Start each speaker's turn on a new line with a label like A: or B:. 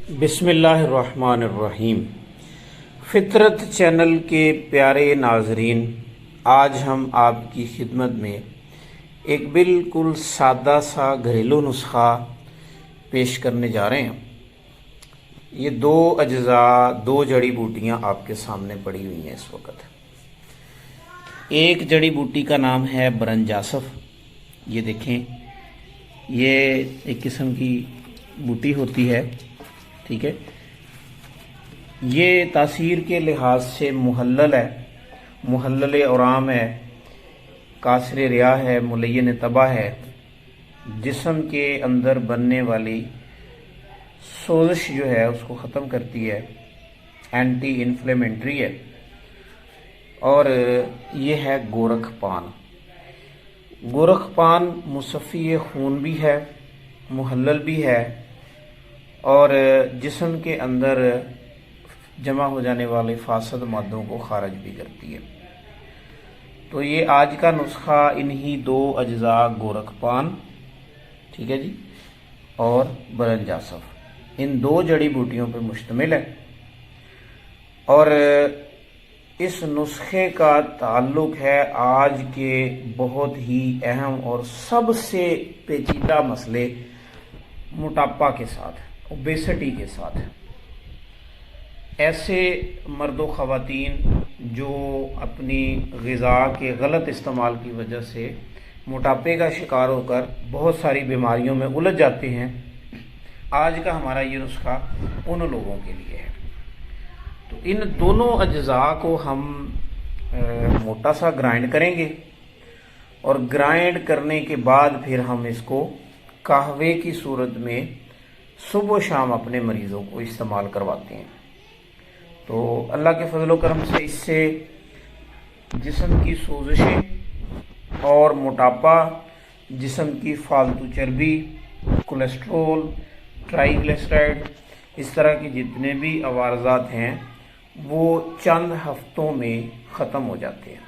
A: بسم اللہ الرحمن الرحیم۔ فطرت چینل کے پیارے ناظرین، آج ہم آپ کی خدمت میں ایک بالکل سادہ سا گھریلو نسخہ پیش کرنے جا رہے ہیں۔ یہ دو اجزاء، دو جڑی بوٹیاں آپ کے سامنے پڑی ہوئی ہیں اس وقت۔ ایک جڑی بوٹی کا نام ہے برنجاسف۔ یہ دیکھیں، یہ ایک قسم کی بوٹی ہوتی ہے، ٹھیک ہے۔ یہ تاثیر کے لحاظ سے محلل ہے، محلل اورام ہے، کاسر ریاح ہے، ملین طبع ہے، جسم کے اندر بننے والی سوزش جو ہے اس کو ختم کرتی ہے، اینٹی انفلیمیٹری ہے، اور یہ ہے گورکھ پان۔ گورکھ پان مصفی خون بھی ہے، محلل بھی ہے، اور جسم کے اندر جمع ہو جانے والے فاسد مادوں کو خارج بھی کرتی ہے۔ تو یہ آج کا نسخہ انہی دو اجزاء گورکھ پان، ٹھیک ہے جی، اور برنجاسف، ان دو جڑی بوٹیوں پہ مشتمل ہے۔ اور اس نسخے کا تعلق ہے آج کے بہت ہی اہم اور سب سے پیچیدہ مسئلے موٹاپا کے ساتھ، اوبیسٹی کے ساتھ۔ ایسے مرد و خواتین جو اپنی غذا کے غلط استعمال کی وجہ سے موٹاپے کا شکار ہو کر بہت ساری بیماریوں میں الجھ جاتے ہیں، آج کا ہمارا یہ نسخہ ان لوگوں کے لیے ہے۔ تو ان دونوں اجزاء کو ہم موٹا سا گرائنڈ کریں گے، اور گرائنڈ کرنے کے بعد پھر ہم اس کو قہوے کی صورت میں صبح و شام اپنے مریضوں کو استعمال کرواتے ہیں۔ تو اللہ کے فضل و کرم سے اس سے جسم کی سوزشیں اور موٹاپا، جسم کی فالتو چربی، کولیسٹرول، ٹرائی گلیسرائڈ، اس طرح کی جتنے بھی عوارضات ہیں وہ چند ہفتوں میں ختم ہو جاتے ہیں۔